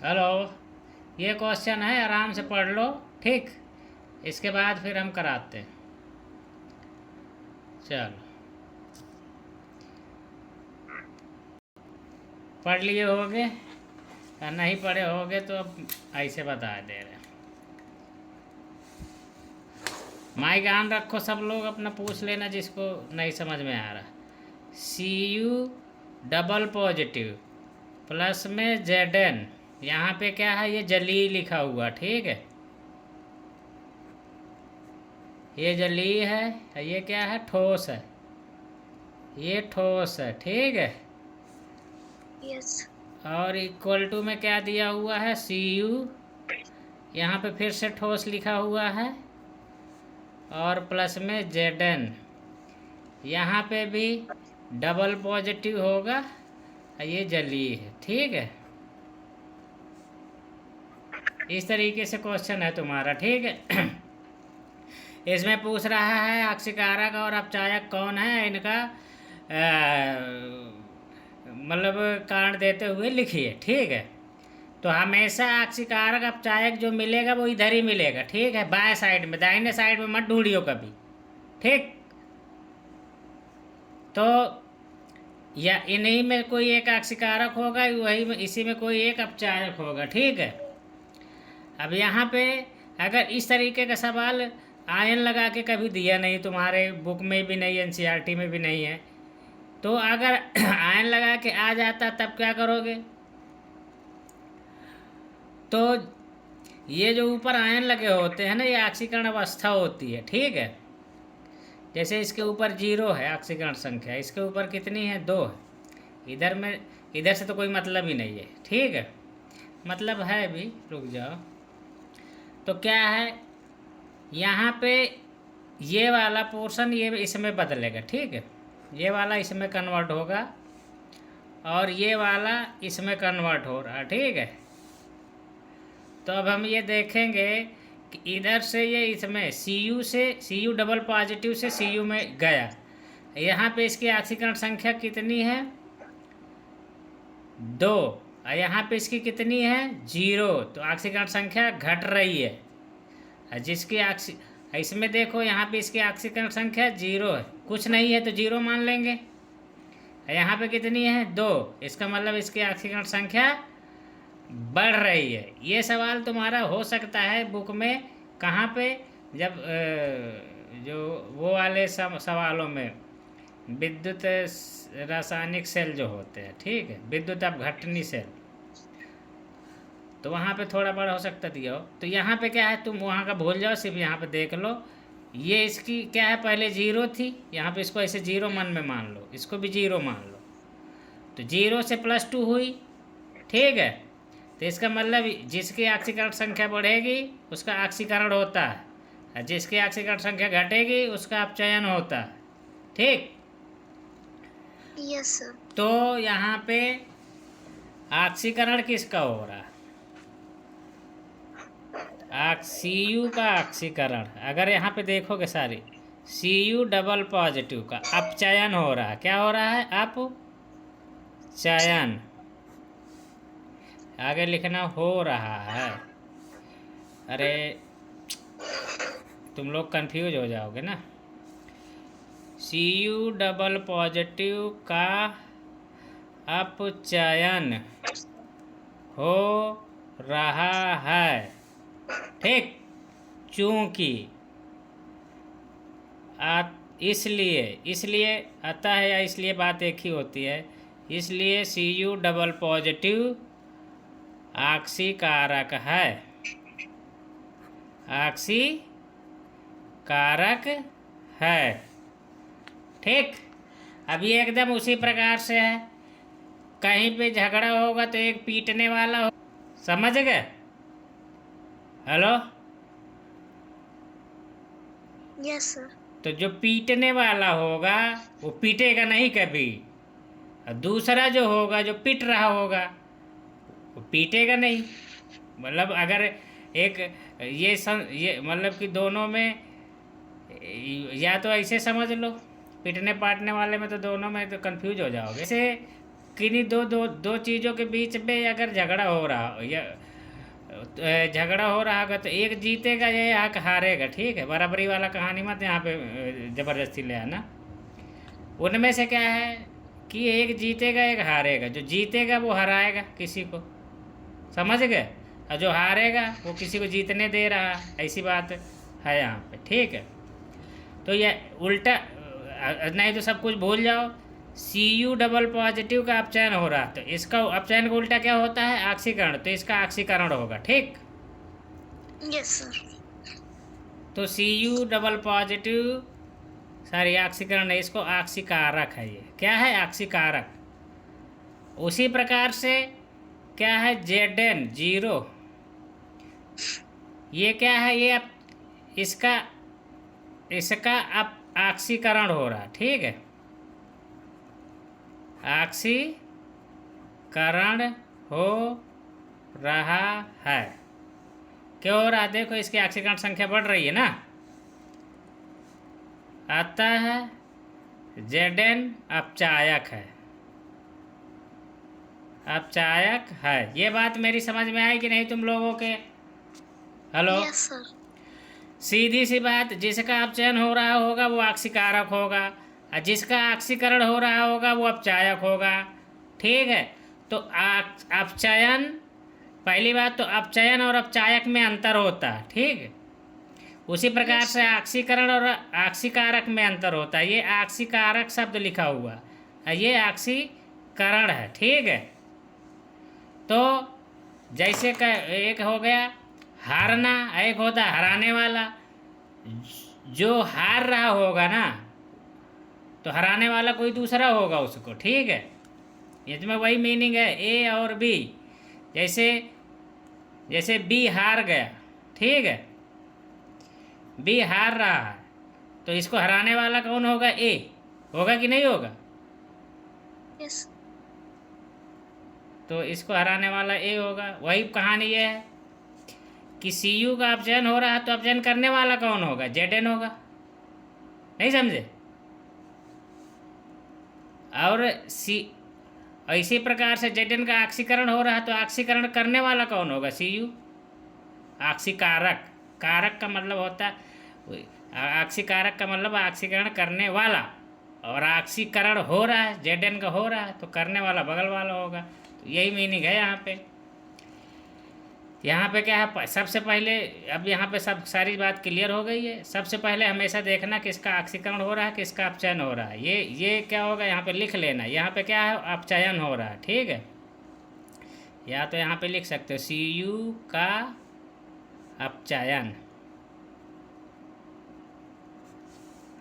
Hello. ये question है, आराम से पढ़ लो। ठीक, इसके बाद फिर हम कराते हैं। चलो, पढ़ लिए होगे या नहीं पढ़े होगे तो अब ऐसे बता दे रहे। माइक ऑन रखो, सब लोग अपना पूछ लेना जिसको नहीं समझ में आ रहा। CU डबल पॉजिटिव प्लस में ZN, यहाँ पे क्या है, ये जली लिखा हुआ। ठीक है, ये जली है, ये क्या है, ठोस है। ये ठोस है, ठीक है। यस। और इक्वल टू में क्या दिया हुआ है, CU। यहाँ पे फिर से ठोस लिखा हुआ है और प्लस में ZN। यहाँ पे भी डबल पॉजिटिव होगा, ये जली है। ठीक है, इस तरीके से क्वेश्चन है तुम्हारा। ठीक है। इसमें पूछ रहा है आक्सीकारक और अपचायक कौन है, इनका मतलब कारण देते हुए लिखिए। ठीक है, तो हमेशा आक्सीकारक अपचायक जो मिलेगा वो इधर ही मिलेगा। ठीक है, बाएं साइड में, दाहिने साइड में मत ढूंढियो कभी। ठीक, तो या इन्हीं में कोई एक आक्सीकारक होगा, वही में इसी में कोई एक अपचायक होगा। ठीक है, अब यहाँ पे अगर इस तरीके का सवाल आयन लगा के कभी दिया नहीं, तुम्हारे बुक में भी नहीं, NCERT में भी नहीं है, तो अगर आयन लगा के आ जाता तब क्या करोगे। तो ये जो ऊपर आयन लगे होते हैं ना, ये ऑक्सीकरण अवस्था होती है। ठीक है, जैसे इसके ऊपर 0 है ऑक्सीकरण संख्या, इसके ऊपर कितनी है, 2 है। इधर में, इधर से तो कोई मतलब ही नहीं है। ठीक है, मतलब है भी, रुक जाओ। तो क्या है, यहाँ पे ये वाला पोर्शन ये इसमें बदलेगा। ठीक है, ये वाला इसमें कन्वर्ट होगा और ये वाला इसमें कन्वर्ट हो रहा है। ठीक है, तो अब हम ये देखेंगे कि इधर से ये इसमें CU से, CU डबल पॉजिटिव से CU में गया। यहाँ पे इसकी ऑक्सीकरण संख्या कितनी है, 2। और यहाँ पे इसकी कितनी है, 0। तो ऑक्सीकरण संख्या घट रही है। जिसकी इसमें देखो, यहाँ पे इसकी ऑक्सीकरण संख्या 0 है, कुछ नहीं है तो 0 मान लेंगे। यहाँ पे कितनी है, 2। इसका मतलब इसकी ऑक्सीकरण संख्या बढ़ रही है। ये सवाल तुम्हारा हो सकता है बुक में, कहाँ पे, जब जो वो वाले सवालों में विद्युत रासायनिक सेल जो होते हैं। ठीक है, विद्युत अपघटनी सेल, तो वहाँ पे थोड़ा बड़ा हो सकता दिया हो। तो यहाँ पे क्या है, तुम वहाँ का भूल जाओ, सिर्फ यहाँ पे देख लो। ये इसकी क्या है, पहले 0 थी, यहाँ पे इसको ऐसे 0 मन में मान लो, इसको भी 0 मान लो। तो 0 से +2 हुई। ठीक है, तो इसका मतलब जिसकी ऑक्सीकरण संख्या बढ़ेगी उसका ऑक्सीकरण होता है, और जिसकी ऑक्सीकरण संख्या घटेगी उसका अपचयन होता है। ठीक, यस सर। तो यहाँ पे ऑक्सीकरण किसका हो रहा है, CU का ऑक्सीकरण। अगर यहाँ पे देखोगे सारी, CU डबल पॉजिटिव का अपचयन हो रहा है। क्या हो रहा है, अपचयन। आगे लिखना हो रहा है। अरे तुम लोग कंफ्यूज हो जाओगे ना। CU डबल पॉजिटिव का अपचयन हो रहा है। ठीक, चूंकि इसलिए आता है, या इसलिए बात एक ही होती है, इसलिए CU डबल पॉजिटिव ऑक्सीकारक है, ऑक्सीकारक है। ठीक, अब ये एकदम उसी प्रकार से है, कहीं पे झगड़ा होगा तो एक पीटने वाला हो, समझ गए। Hello, yes sir. तो जो पीटने वाला होगा वो पीटेगा नहीं कभी, और दूसरा जो होगा, जो पीट रहा होगा, वो पीटेगा नहीं। मतलब अगर एक ये मतलब कि दोनों में, या तो ऐसे समझ लो, पीटने पाटने वाले में तो दोनों में तो कंफ्यूज हो जाओगे। जैसे किन्हीं दो दो दो चीज़ों के बीच में अगर झगड़ा हो रहा हो या झगड़ा हो रहा होगा तो एक जीतेगा या एक हारेगा, ठीक है। बराबरी वाला कहानी मत यहाँ पे ज़बरदस्ती ले आना। उनमें से क्या है कि एक जीतेगा एक हारेगा, जो जीतेगा वो हराएगा किसी को, समझ गए, और जो हारेगा वो किसी को जीतने दे रहा, ऐसी बात है यहाँ पे, ठीक है। तो ये उल्टा नहीं तो सब कुछ भूल जाओ। Cu डबल पॉजिटिव का अपचयन हो रहा, तो इसका अपचयन का उल्टा क्या होता है, आक्सीकरण, तो इसका आक्सीकरण होगा, ठीक। Yes sir. तो Cu डबल पॉजिटिव, सॉरी आक्सीकरण नहीं, इसको आक्सीकारक है, ये क्या है, आक्सीकारक। उसी प्रकार से क्या है, Zn 0, ये क्या है, ये इसका अब आक्सीकरण हो रहा, ठीक है, आक्सीकरण हो रहा है। क्यों हो रहा, देखो इसकी आक्सीकरण संख्या बढ़ रही है ना, अतः Zn अपचायक है, अपचायक है। ये बात मेरी समझ में आई कि नहीं तुम लोगों के, हेलो। Yes sir. सीधी सी बात, जिसका अपचयन हो रहा होगा वो आक्सीकारक होगा, और जिसका आक्सीकरण हो रहा होगा वो अपचायक होगा, ठीक है। तो अपचयन, पहली बात तो अपचयन और अपचायक में अंतर होता है, ठीक है। उसी प्रकार से आक्सीकरण और आक्सीकारक में अंतर होता है। ये आक्सीकारक शब्द लिखा हुआ है, ये आक्सीकरण है, ठीक है। तो जैसे का एक हो गया हारना, एक होता है हराने वाला। जो हार रहा होगा ना तो हराने वाला कोई दूसरा होगा उसको, ठीक है। इसमें वही मीनिंग है, ए और बी, जैसे बी हार गया, ठीक है, बी हार रहा है, तो इसको हराने वाला कौन होगा, ए होगा कि नहीं होगा, यस। तो इसको हराने वाला ए होगा। वही कहानी ये है कि Cu का अपचयन हो रहा है तो अपचयन करने वाला कौन होगा, Zn होगा, नहीं समझे। और इसी प्रकार से Zn का आक्सीकरण हो रहा है तो आक्सीकरण करने वाला कौन होगा, Cu, आक्सीकारक। कारक का मतलब होता है, आक्सीकारक का मतलब आक्सीकरण करने वाला, और आक्सीकरण हो रहा है Zn का हो रहा है तो करने वाला बगल वाला होगा। तो यही मीनिंग है यहाँ पे। यहाँ पे क्या है, सबसे पहले, अब यहाँ पे सब सारी बात क्लियर हो गई है। सबसे पहले हमेशा देखना किसका आक्सीकरण हो रहा है, किसका अपचयन हो रहा है। ये क्या होगा, यहाँ पे लिख लेना, यहाँ पे क्या है, अपचयन हो रहा है, ठीक है। या तो यहाँ पे लिख सकते हो Cu का अपचयन,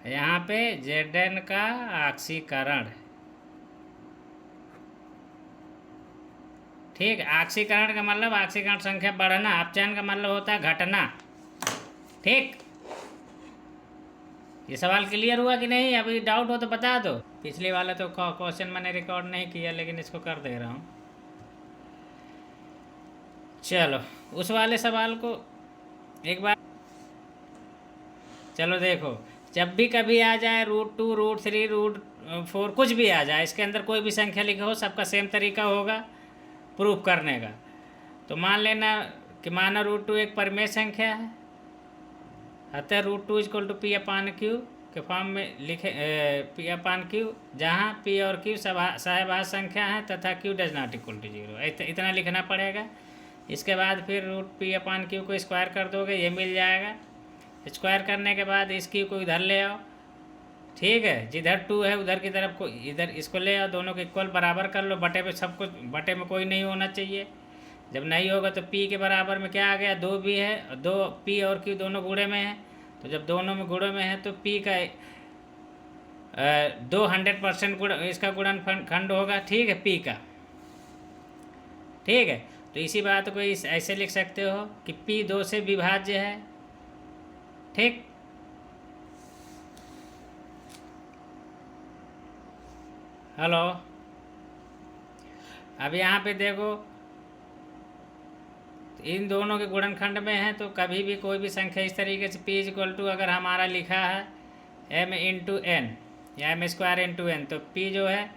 यहाँ पे Zn का आक्सीकरण, ठीक। आक्सीकरण का मतलब आक्सीकरण संख्या बढ़ना, अपचयन का मतलब होता है घटना, ठीक। ये सवाल क्लियर हुआ कि नहीं, अभी डाउट हो तो बता दो। पिछले वाला तो क्वेश्चन मैंने रिकॉर्ड नहीं किया, लेकिन इसको कर दे रहा हूँ। चलो उस वाले सवाल को एक बार, चलो देखो, जब भी कभी आ जाए √2, √3, √4 कुछ भी आ जाए, इसके अंदर कोई भी संख्या लिखी हो, सबका सेम तरीका होगा प्रूफ करने का। तो मान लेना कि माना √2 एक परिमेय संख्या है, अतः √2 = P/Q के फॉर्म में लिखे, P/Q, जहाँ P और Q सहभाज्य संख्या है तथा Q does not equal to 0, इतना लिखना पड़ेगा। इसके बाद फिर √P/Q को स्क्वायर कर दोगे, ये मिल जाएगा। स्क्वायर करने के बाद इस Q को इधर ले आओ, ठीक है, जिधर 2 है उधर की तरफ को इधर इसको ले आओ, दोनों को इक्वल बराबर कर लो, बटे पे सब कुछ, बटे में कोई नहीं होना चाहिए। जब नहीं होगा तो P के बराबर में क्या आ गया, 2 भी है, 2 P और Q दोनों गुणे में है, तो जब दोनों में गुणे में है तो P का 200% गुण, इसका गुणनखंड होगा, ठीक है, P का, ठीक है। तो इसी बात को ऐसे लिख सकते हो कि P 2 से विभाज्य है, ठीक। हेलो, अब यहाँ पे देखो, इन दोनों के गुणनखंड में है, तो कभी भी कोई भी संख्या इस तरीके से P = अगर हमारा लिखा है m × n या m² × n, तो P जो है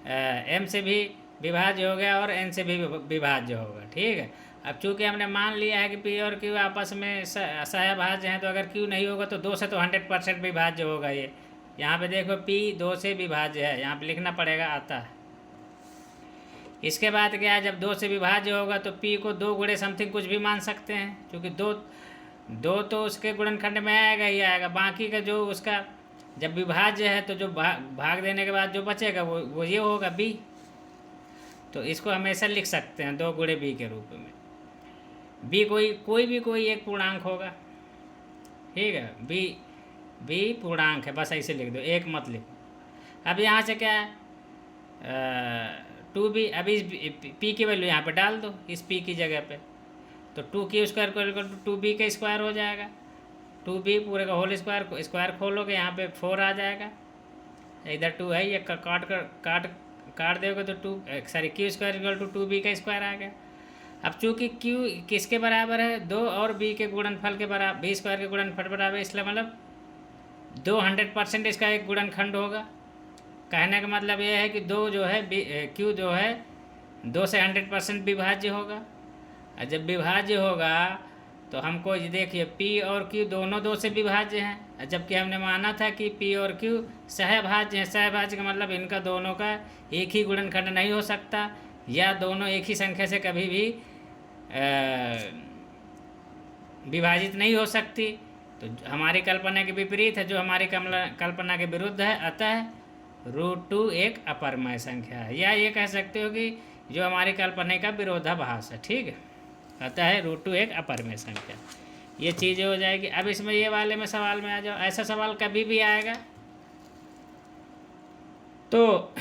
m से भी विभाज्य हो गया और n से भी विभाज्य होगा। ठीक है, अब चूंकि हमने मान लिया है कि p और q आपस में सहभाज्य हैं, तो अगर q नहीं होगा तो 2 से तो 100% विभाज्य होगा। ये यहाँ पे देखो p 2 से विभाज्य है, यहाँ पे लिखना पड़ेगा, आता है। इसके बाद क्या है, जब 2 से विभाज्य होगा तो p को 2 गुणे समथिंग कुछ भी मान सकते हैं, क्योंकि दो तो उसके गुणनखंड में आएगा ही आएगा। बाकी का जो उसका जब विभाज्य है तो जो भाग देने के बाद जो बचेगा वो ये होगा b। तो इसको हमेशा लिख सकते हैं 2 गुणे b के रूप में। b कोई एक पूर्णांक होगा। ठीक है, b पूर्णांक है, बस ऐसे लिख दो, एक मत लिखो। अब यहाँ से क्या है, 2b, अभी इस p की वैल्यू यहाँ पे डाल दो इस p की जगह पे, तो 2q स्क्वायर को इक्वल टू 2b का स्क्वायर हो जाएगा। 2b पूरे का होल स्क्वायर खोलोगे, यहाँ पे 4 आ जाएगा, इधर 2 है, ये काट दोगे तो q square equal to 2b का स्क्वायर आ गया। अब चूंकि q किसके बराबर है, 2 और b के गुणनफल के बराबर, b स्क्वायर के गुणनफल बराबर, इसलिए मतलब 200% इसका एक गुणनखंड होगा। कहने का मतलब ये है कि 2 जो है q जो है 2 से 100% विभाज्य होगा। और जब विभाज्य होगा तो हमको ये देखिए p और q दोनों 2 से विभाज्य हैं, जबकि हमने माना था कि p और q सहभाज्य हैं। सहभाज्य का मतलब इनका दोनों का एक ही गुणनखंड नहीं हो सकता, या दोनों एक ही संख्या से कभी भी विभाजित नहीं हो सकती। तो हमारी कल्पना के विपरीत है, जो हमारी कल्पना के विरुद्ध है, अतः √2 एक अपरमय संख्या है, या ये कह सकते हो कि जो हमारी कल्पना का विरोधाभास है। ठीक है, अतः √2 एक अपरमय संख्या। ये चीज़ें हो जाएगी। अब इसमें ये वाले में सवाल में आ जाओ, ऐसा सवाल कभी भी आएगा तो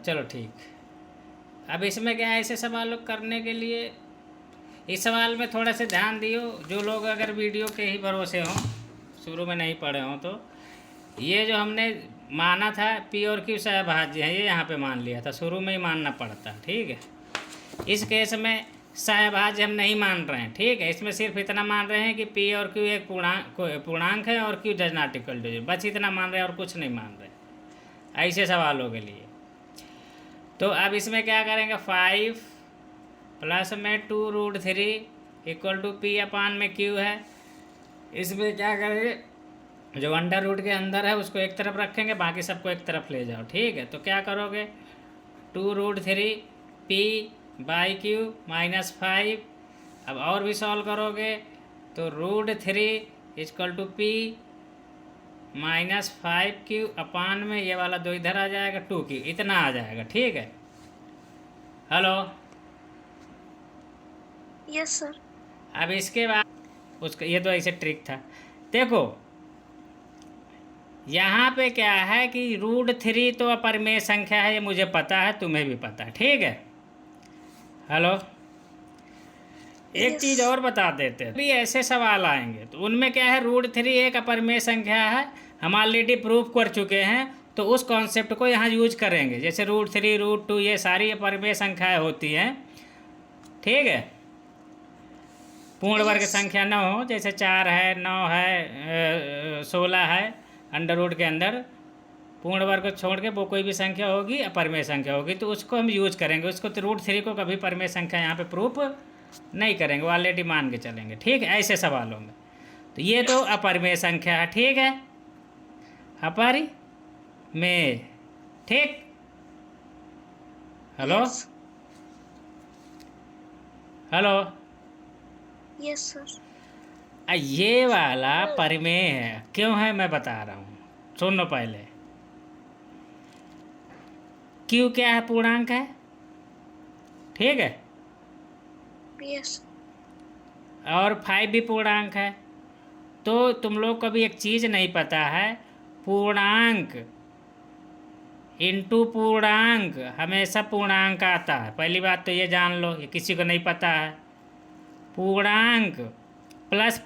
चलो ठीक। अब इसमें क्या है, ऐसे सवाल करने के लिए इस सवाल में थोड़ा सा ध्यान दियो, जो लोग अगर वीडियो के ही भरोसे हों, शुरू में नहीं पढ़े हों, तो ये जो हमने माना था p और q सहभाज्य है, ये यहाँ पे मान लिया था, शुरू में ही मानना पड़ता। ठीक है, इस केस में सहभाज्य हम नहीं मान रहे हैं। ठीक है, इसमें सिर्फ इतना मान रहे हैं कि p और q एक पूर्णांक है और q does not equal to 0, बस इतना मान रहे हैं और कुछ नहीं मान रहे ऐसे सवालों के लिए। तो अब इसमें क्या करेंगे, 5 प्लस में 2√3 इक्वल टू p अपान में q है। इसमें क्या करेंगे, जो अंडर रूट के अंदर है उसको एक तरफ रखेंगे, बाकी सबको एक तरफ ले जाओ। ठीक है, तो क्या करोगे, 2√3 p बाई q माइनस 5। अब और भी सॉल्व करोगे तो √3 equal to p minus 5q upon में ये वाला 2 इधर आ जाएगा, 2q, इतना आ जाएगा। ठीक है, हेलो, यस सर। अब इसके बाद उसका, ये तो ऐसे ट्रिक था। देखो यहाँ पे क्या है कि √3 तो अपरिमेय संख्या है, ये मुझे पता है, तुम्हें भी पता है। ठीक है, हेलो, एक चीज़ और बता देते हैं, भी ऐसे सवाल आएंगे तो उनमें क्या है, √3 एक अपरिमेय संख्या है, हम ऑलरेडी प्रूफ कर चुके हैं, तो उस कॉन्सेप्ट को यहाँ यूज करेंगे। जैसे √3 √2 ये सारी अपरिमेय संख्याएं होती हैं। ठीक है, पूर्ण वर्ग संख्या न हो, जैसे 4 है, 9 है, 16 है, अंडर रूट के अंदर पूर्ण वर्ग को छोड़ के वो कोई भी संख्या होगी अपरिमेय संख्या होगी, तो उसको हम यूज करेंगे। उसको तो √3 को कभी परिमेय संख्या यहाँ पे प्रूफ नहीं करेंगे, वो ऑलरेडी मान के चलेंगे। ठीक है, ऐसे सवालों में तो ये तो अपरिमेय संख्या है। ठीक है, अपरिमेय। ठीक, हेलो, हेलो, यस सर। ये वाला परिमेय है, क्यों है मैं बता रहा हूँ, सुनो पहले। q क्या है, पूर्णांक है। ठीक है, यस। और 5 भी पूर्णांक है। तो तुम लोग को भी एक चीज़ नहीं पता है, पूर्णांक इंटू पूर्णांक हमेशा पूर्णांक आता है। पहली बात तो ये जान लो, ये किसी को नहीं पता है। पूर्णांक प्लस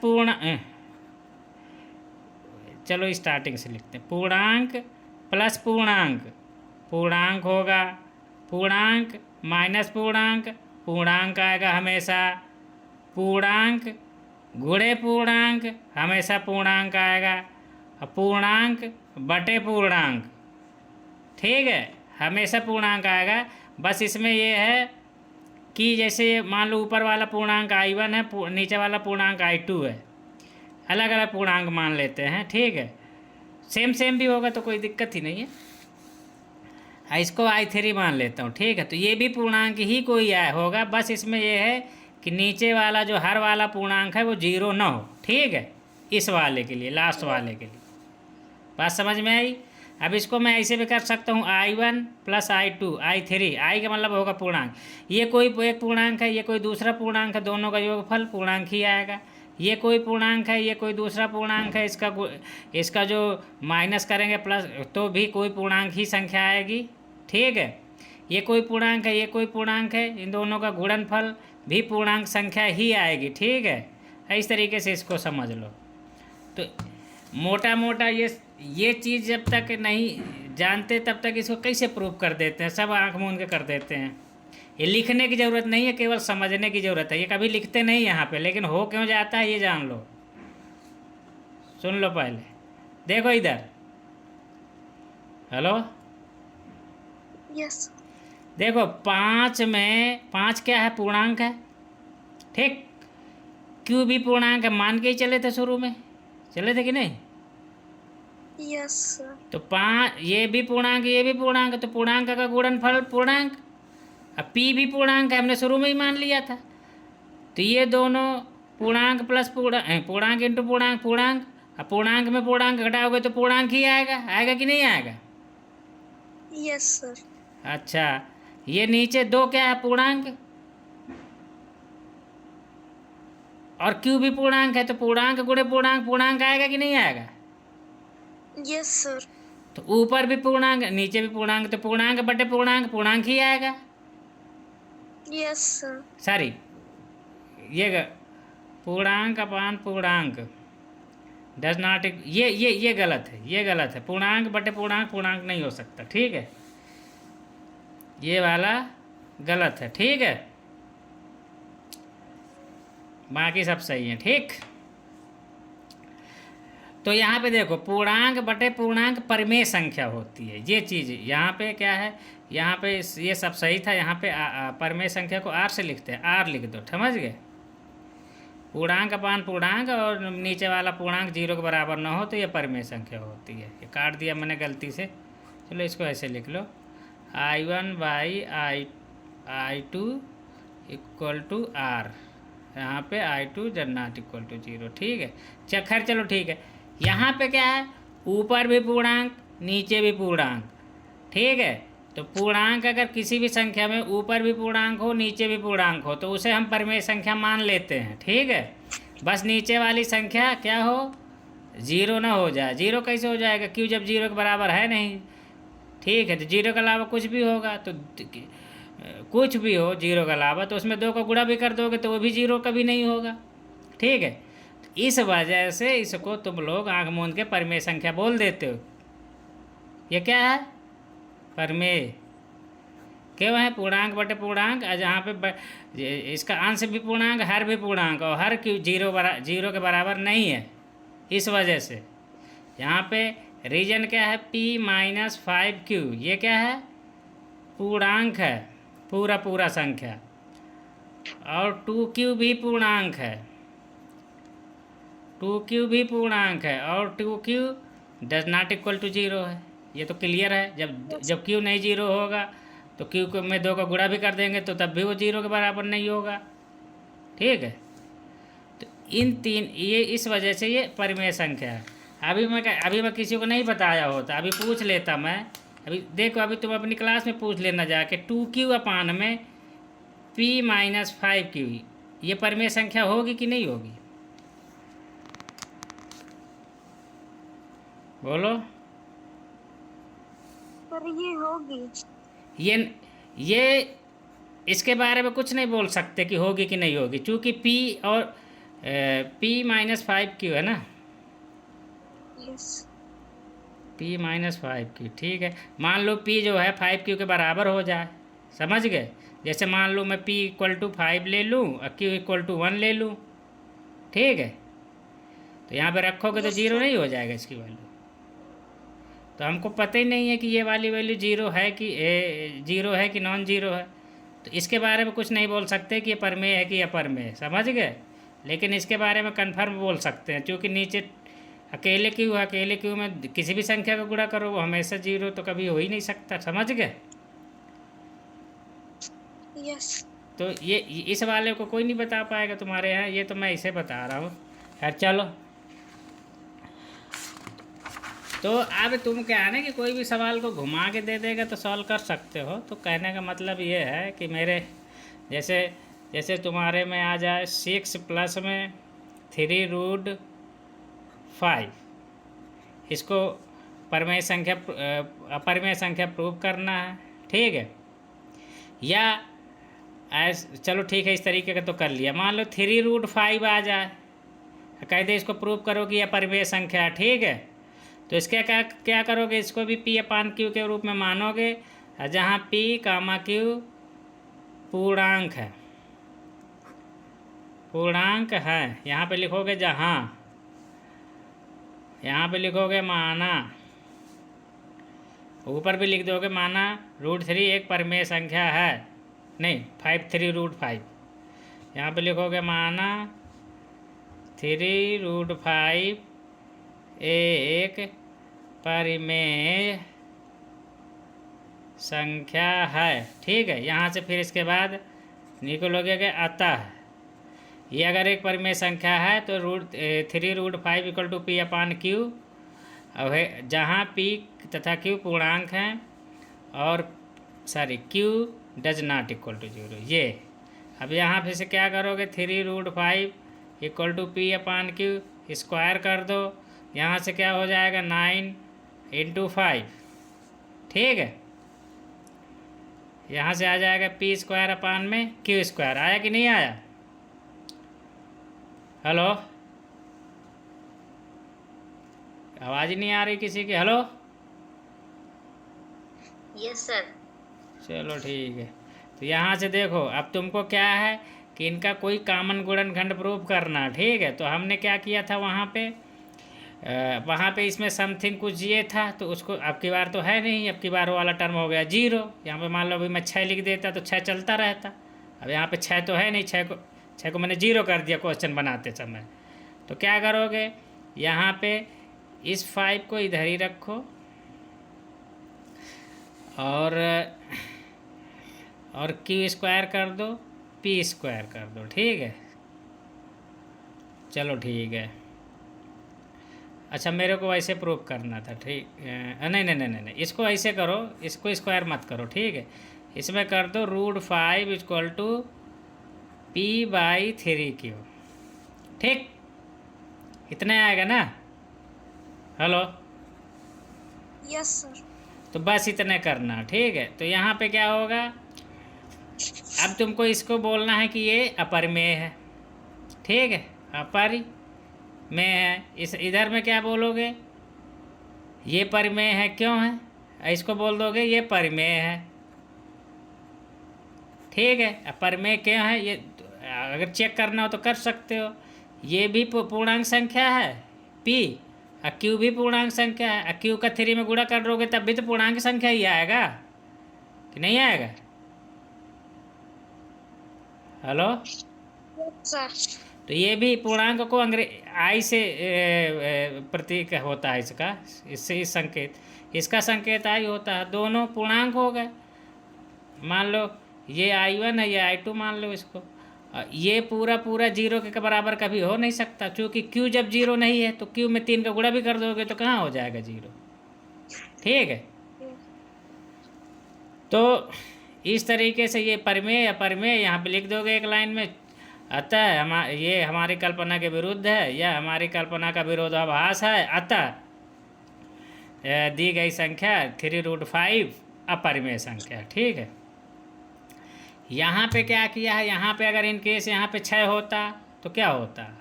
चलो स्टार्टिंग से लिखते हैं, पूर्णांक प्लस पूर्णांक, पूर्णांक होगा, पूर्णांक माइनस पूर्णांक, पूर्णांक आएगा हमेशा, पूर्णांक गुणे पूर्णांक हमेशा पूर्णांक आएगा, और पूर्णांक बटे पूर्णांक, ठीक है, हमेशा पूर्णांक आएगा। बस इसमें ये है कि जैसे मान लो ऊपर वाला पूर्णांक I1 है, नीचे वाला पूर्णांक I2 है, अलग अलग पूर्णांक मान लेते हैं, ठीक है। सेम सेम भी होगा तो कोई दिक्कत ही नहीं है। इसको I3 मान लेता हूँ, ठीक है। तो ये भी पूर्णांक ही कोई होगा, बस इसमें ये है कि नीचे वाला जो हर वाला पूर्णांक है वो 0 ना हो, ठीक है, इस वाले के लिए, लास्ट वाले के लिए। बात समझ में आई? अब इसको मैं ऐसे भी कर सकता हूँ I1 + I2 I3, I का मतलब होगा पूर्णांक, ये कोई एक पूर्णांक है, ये कोई दूसरा पूर्णांक है, दोनों का योगफल पूर्णांक ही आएगा। ये कोई पूर्णांक है, ये कोई दूसरा पूर्णांक है, इसका जो माइनस करेंगे प्लस तो भी कोई पूर्णांक ही संख्या आएगी, ठीक है। ये कोई पूर्णांक है, ये कोई पूर्णांक है, इन दोनों का गुणनफल भी पूर्णांक संख्या ही आएगी, ठीक है। इस तरीके से इसको समझ लो। तो मोटा मोटा ये चीज़ जब तक नहीं जानते तब तक इसको कैसे प्रूव कर देते हैं, सब आंख मूंद के कर देते हैं। ये लिखने की ज़रूरत नहीं है, केवल समझने की ज़रूरत है। ये कभी लिखते नहीं यहाँ पे, लेकिन हो क्यों जाता है ये जान लो। सुन लो पहले, देखो इधर, हेलो, यस देखो 5 में 5 क्या है, पूर्णांक है, ठीक। क्यों भी पूर्णांक है, मान के ही चले थे, शुरू में चले थे कि नहीं? Yes sir. तो 5 ये भी पूर्णांक, ये भी पूर्णांक, तो पूर्णांक का गुणनफल पूर्णांक। अब P भी पूर्णांक है, हमने शुरू में ही मान लिया था। तो ये दोनों पूर्णांक प्लस पूर्णांक इंटू पूर्णांक पूर्णांक, अब पूर्णांक में पूर्णांक घटाओगे तो पूर्णांक ही आएगा, आएगा कि नहीं आएगा? Yes sir. अच्छा, ये नीचे 2 क्या है, पूर्णांक, और Q भी पूर्णांक है, तो पूर्णांक गुणे पूर्णांक पूर्णांक आएगा कि नहीं आएगा? Yes sir. तो ऊपर भी पूर्णांक, नीचे भी पूर्णांक, तो पूर्णांक बटे पूर्णांक पूर्णांक ही आएगा। Yes sir. सॉरी, ये पूर्णांक अपान पूर्णांक डज नॉट, ये गलत है, ये गलत है। पूर्णांक बटे पूर्णांक पूर्णांक नहीं हो सकता, ठीक है, ये वाला गलत है, ठीक है। बाकी सब सही है, ठीक। तो यहाँ पे देखो, पूर्णांक बटे पूर्णांक परिमेय संख्या होती है, ये चीज़ यहाँ पे क्या है, यहाँ पे ये सब सही था। यहाँ पे परिमेय संख्या को R से लिखते हैं, R लिख दो, समझ गए। पूर्णांक अपान पूर्णांक और नीचे वाला पूर्णांक 0 के बराबर ना हो तो ये परिमेय संख्या होती है। ये काट दिया मैंने गलती से, चलो इसको ऐसे लिख लो, I1/I2 = R, यहाँ पे I2 ≠ 0, ठीक है। खैर चलो ठीक है। यहाँ पे क्या है, ऊपर भी पूर्णांक नीचे भी पूर्णांक, ठीक है। तो पूर्णांक अगर किसी भी संख्या में ऊपर भी पूर्णांक हो नीचे भी पूर्णांक हो तो उसे हम परिमेय संख्या मान लेते हैं, ठीक है। बस नीचे वाली संख्या क्या हो, 0 ना हो जाए। 0 कैसे हो जाएगा, क्यों, जब 0 के बराबर है नहीं, ठीक है। तो 0 के अलावा कुछ भी होगा, तो कुछ भी हो 0 के अलावा, तो उसमें 2 का गुणा भी कर दोगे तो वो भी 0 कभी नहीं होगा, ठीक है। तो इस वजह से इसको तुम लोग आंख मूंद के परिमेय संख्या बोल देते हो। ये क्या है, परिमेय। क्यों है, पूर्णांक बटे पूर्णांक, और जहाँ पे इसका अंश भी पूर्णांक, हर भी पूर्णांक, और हर क्यों 0 के बराबर नहीं है, इस वजह से यहाँ पे रीजन क्या है, P-5Q, ये क्या है, पूर्णांक है, पूरा संख्या, और 2Q भी पूर्णांक है, 2Q भी पूर्णांक है, और 2Q ≠ 0 है। ये तो क्लियर है। जब Q नहीं 0 होगा तो Q को में 2 का गुणा भी कर देंगे तो तब भी वो 0 के बराबर नहीं होगा, ठीक है। तो इन तीन, ये इस वजह से ये परिमेय संख्या है। अभी मैं किसी को नहीं बताया होता, अभी पूछ लेता मैं। अभी देखो, अभी तुम अपनी क्लास में पूछ लेना जाके, 2Q अपान में P-5Q, ये परिमेय संख्या होगी कि नहीं होगी, बोलो। पर ये होगी। ये इसके बारे में कुछ नहीं बोल सकते कि होगी कि नहीं होगी, क्योंकि P और P-5Q है ना, यस। P-5Q, ठीक है। मान लो P जो है 5Q के बराबर हो जाए, समझ गए। जैसे मान लो मैं P = 5 ले लूँ और Q = 1 ले लूँ, ठीक है। तो यहाँ पे रखोगे तो 0 नहीं हो जाएगा इसकी वैल्यू, तो हमको पता ही नहीं है कि ये वाली वैल्यू जीरो है कि जीरो है कि नॉन जीरो है, तो इसके बारे में कुछ नहीं बोल सकते कि ये परमेय है कि अपरमेय है, समझ गए। लेकिन इसके बारे में कन्फर्म बोल सकते हैं, क्योंकि नीचे अकेले क्यू है, अकेले क्यू में किसी भी संख्या का गुणा करो वो हमेशा जीरो तो कभी हो ही नहीं सकता, समझ गए। यस। तो ये इस वाले को कोई नहीं बता पाएगा तुम्हारे यहाँ, ये तो मैं इसे बता रहा हूँ। खैर चलो, तो अब तुम क्या है ना कि कोई भी सवाल को घुमा के दे देगा तो सॉल्व कर सकते हो। तो कहने का मतलब ये है कि मेरे जैसे जैसे तुम्हारे में आ जाए 6 प्लस में 3√5, इसको परमेय संख्या अपरमेय संख्या प्रूव करना है, ठीक है। या चलो ठीक है, इस तरीके का तो कर लिया। मान लो 3√5 आ जाए, कह दे इसको प्रूव करो कि यह परमेय संख्या है, ठीक है। तो इसके क्या क्या करोगे, इसको भी P अपान Q के रूप में मानोगे, जहाँ P कामा Q पूर्णांक है, पूर्णांक है। यहाँ पे लिखोगे जहाँ, यहाँ पे लिखोगे माना, ऊपर भी लिख दोगे माना √3 एक परमेय संख्या है, नहीं 3√5। यहाँ पे लिखोगे माना 3√5 एक परिमेय संख्या है, ठीक है। यहाँ से फिर इसके बाद निकलोगे कि अतः ये अगर एक परिमेय संख्या है तो 3√5 equal to P upon Q, अब है जहाँ P तथा Q पूर्णांक हैं और Q does not equal to 0, ये। अब यहाँ फिर से क्या करोगे, 3√5 equal to P upon Q square कर दो, यहाँ से क्या हो जाएगा 9 × 5, ठीक है। यहाँ से आ जाएगा P स्क्वायर अपान में Q स्क्वायर। आया कि नहीं आया? हेलो, आवाज़ ही नहीं आ रही किसी की, हेलो। Yes sir. चलो ठीक है। तो यहाँ से देखो, अब तुमको क्या है कि इनका कोई कॉमन गुणनखंड प्रूव करना, ठीक है। तो हमने क्या किया था वहाँ पे इसमें समथिंग कुछ ये था, तो उसको अब की बार तो है नहीं, अब की बार वाला टर्म हो गया 0। यहाँ पे मान लो अभी मैं 6 लिख देता तो 6 चलता रहता, अब यहाँ पे 6 तो है नहीं, 6 को मैंने 0 कर दिया क्वेश्चन बनाते समय। तो क्या करोगे, यहाँ पे इस 5 को इधर ही रखो और Q स्क्वायर कर दो, P स्क्वायर कर दो, ठीक है। चलो ठीक है। अच्छा, मेरे को ऐसे प्रूव करना था, ठीक। नहीं नहीं नहीं नहीं, इसको ऐसे करो, इसको स्क्वायर मत करो, ठीक है। इसमें कर दो √5 इक्वल टू P/3Q, ठीक। इतने आएगा ना, हेलो। Yes sir. तो बस इतने करना, ठीक है। तो यहाँ पे क्या होगा, अब तुमको इसको बोलना है कि ये अपरमेय है, ठीक है, अपरमेय है। इस इधर में क्या बोलोगे, ये परिमेय है, क्यों है, इसको बोल दोगे ये परिमेय है, ठीक है। अपरमेय क्यों है, ये अगर चेक करना हो तो कर सकते हो। ये भी पूर्णांक संख्या है P, और Q भी पूर्णांक संख्या है, Q का 3 में गुणा कर दोगे तब भी तो पूर्णांक संख्या ही आएगा कि नहीं आएगा, हेलो। सर। तो ये भी पूर्णांक को I से प्रतीक होता है इसका, इससे इस संकेत, इसका संकेत I होता है, दोनों पूर्णांक हो गए। मान लो ये I1 है, ये I2 मान लो इसको। ये पूरा 0 के बराबर कभी हो नहीं सकता, क्योंकि Q जब 0 नहीं है तो Q में 3 का गुणा भी कर दोगे तो कहाँ हो जाएगा 0, ठीक है। तो इस तरीके से ये परिमेय अपरमेय यहाँ पे लिख दोगे एक लाइन में। अतः ये हमारी कल्पना के विरुद्ध है, यह हमारी कल्पना का विरोधाभास है, अतः दी गई संख्या 3√5 अपरिमेय संख्या, ठीक है। यहाँ पे क्या किया है, यहाँ पे अगर इन केस यहाँ पे 6 होता तो क्या होता,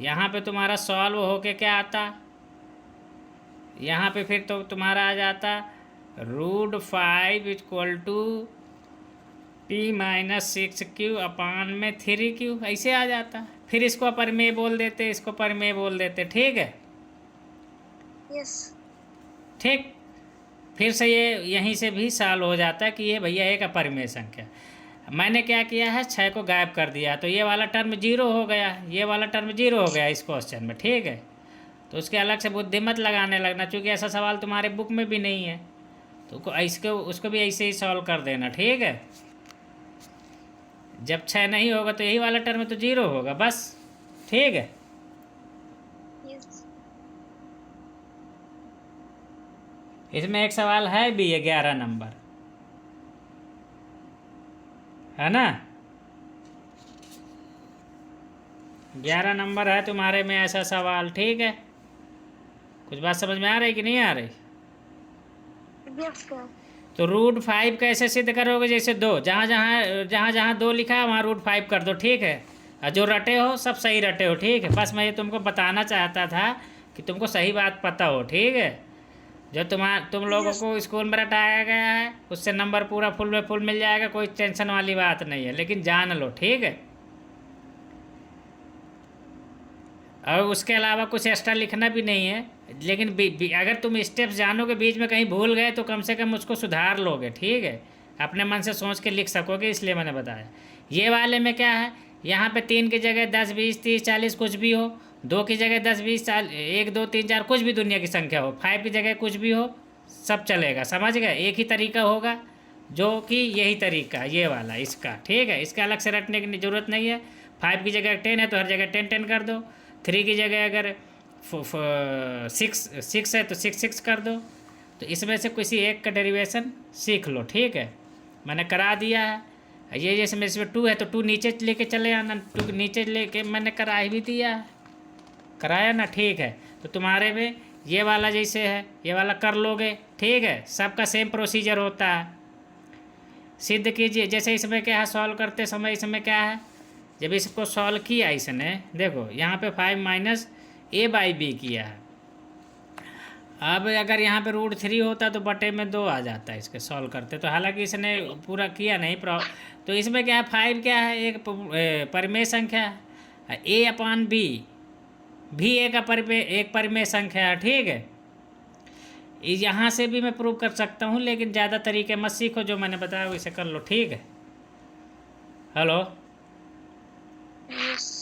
यहाँ पे तुम्हारा सॉल्व होके क्या आता, यहाँ पे फिर तो तुम्हारा आ जाता √5 इक्वल टू P-6Q अपान में 3Q, ऐसे आ जाता। फिर इसको अपरमेय बोल देते, इसको परमेय बोल देते, ठीक है। यस। ठीक, फिर से ये यहीं से भी सॉल्व हो जाता है कि ये भैया एक अपरिमेय संख्या। मैंने क्या किया है, 6 को गायब कर दिया तो ये वाला टर्म 0 हो गया, ये वाला टर्म 0 हो गया इस क्वेश्चन में। ठीक है, तो उसके अलग से बुद्धि मत लगाने लगना, चूँकि ऐसा सवाल तुम्हारे बुक में भी नहीं है, तो इसको उसको भी ऐसे ही सॉल्व कर देना। ठीक है, जब 6 नहीं होगा तो यही वाला टर्म तो 0 होगा बस। ठीक है, यस इसमें एक सवाल है भी, 11 नंबर है ना, 11 नंबर है तुम्हारे में ऐसा सवाल। ठीक है, कुछ बात समझ में आ रही कि नहीं आ रही? Yes sir. तो √5 कैसे सिद्ध करोगे? जैसे 2, जहाँ जहाँ 2 लिखा है वहाँ √5 कर दो। ठीक है, और जो रटे हो सब सही रटे हो। ठीक है, बस मैं ये तुमको बताना चाहता था कि तुमको सही बात पता हो। ठीक है, जो तुम लोगों को स्कूल में रटाया गया है उससे नंबर पूरा फुल में फुल मिल जाएगा, कोई टेंशन वाली बात नहीं है, लेकिन जान लो। ठीक है, और उसके अलावा कुछ एक्स्ट्रा लिखना भी नहीं है, लेकिन अगर तुम स्टेप्स जानोगे, बीच में कहीं भूल गए तो कम से कम उसको सुधार लोगे। ठीक है, अपने मन से सोच के लिख सकोगे, इसलिए मैंने बताया। ये वाले में क्या है, यहाँ पे 3 की जगह 10, 20, 30, 40 कुछ भी हो, 2 की जगह 10, 20, 40, 1, 2, 3, 4 कुछ भी दुनिया की संख्या हो, 5 की जगह कुछ भी हो, सब चलेगा। समझ गए? एक ही तरीका होगा, जो कि यही तरीका ये वाला इसका। ठीक है, इसका अलग से रटने की ज़रूरत नहीं है। 5 की जगह 10 है तो हर जगह 10 10 कर दो। 3 की जगह अगर 6 है तो 6 6 कर दो। तो इसमें से किसी एक का डेरिवेशन सीख लो। ठीक है, मैंने करा दिया है। ये जैसे मेरे इसमें 2 है तो 2 नीचे लेके चले आना, 2 नीचे लेके मैंने करा भी दिया है, कराया ना। ठीक है, तो तुम्हारे में ये वाला जैसे है, ये वाला कर लोगे। ठीक है, सबका सेम प्रोसीजर होता है। सिद्ध कीजिए, जैसे इसमें क्या है, सॉल्व करते समय इसमें क्या है, जब इसको सॉल्व किया इसने, देखो यहाँ पे 5 - a/b किया है। अब अगर यहाँ पे √3 होता तो बटे में 2 आ जाता है इसके सॉल्व करते, तो हालांकि इसने पूरा किया नहीं तो इसमें क्या है, 5 क्या है, एक परिमेय संख्या है, a/b भी एक परिमेय संख्या है। ठीक है, यहाँ से भी मैं प्रूव कर सकता हूँ, लेकिन ज़्यादा तरीके मत सीखो, जो मैंने बताया वैसे कर लो। ठीक है, हेलो, यस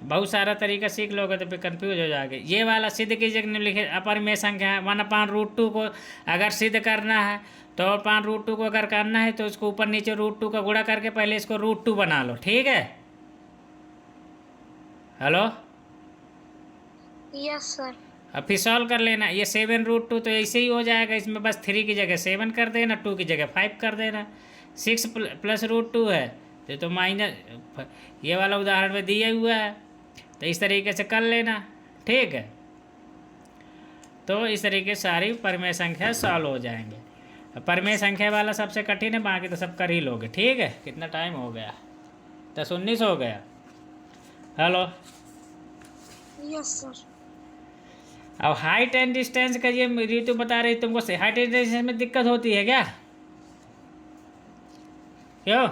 बहुत सारा तरीका सीख लोगे तो फिर कंफ्यूज हो जाओगे। ये वाला सिद्ध कीजिए निम्नलिखित अपरिमेय संख्या है 1/√2 को अगर सिद्ध करना है तो 1/√2 को अगर करना है तो इसको ऊपर नीचे √2 का गुणा करके पहले इसको √2 बना लो। ठीक है, हेलो, यस सर। अब फिर सॉल्व कर लेना। ये 7√2 तो ऐसे ही हो जाएगा, इसमें बस 3 की जगह 7 कर देना, 2 की जगह 5 कर देना। 6 + √2 है तो माइनस, ये वाला उदाहरण में दिया हुआ है, तो इस तरीके से कर लेना। ठीक है, तो इस तरीके से सारी परिमेय संख्या सॉल्व हो जाएंगे। परिमेय संख्या वाला सबसे कठिन है, बाकी तो सब कर ही लोगे। ठीक है, कितना टाइम हो गया, 10:19 हो गया। Hello, yes sir. अब हाइट एंड डिस्टेंस का ये ऋतु बता रही तुमको, हाइट एंड डिस्टेंस में दिक्कत होती है क्या? क्यों?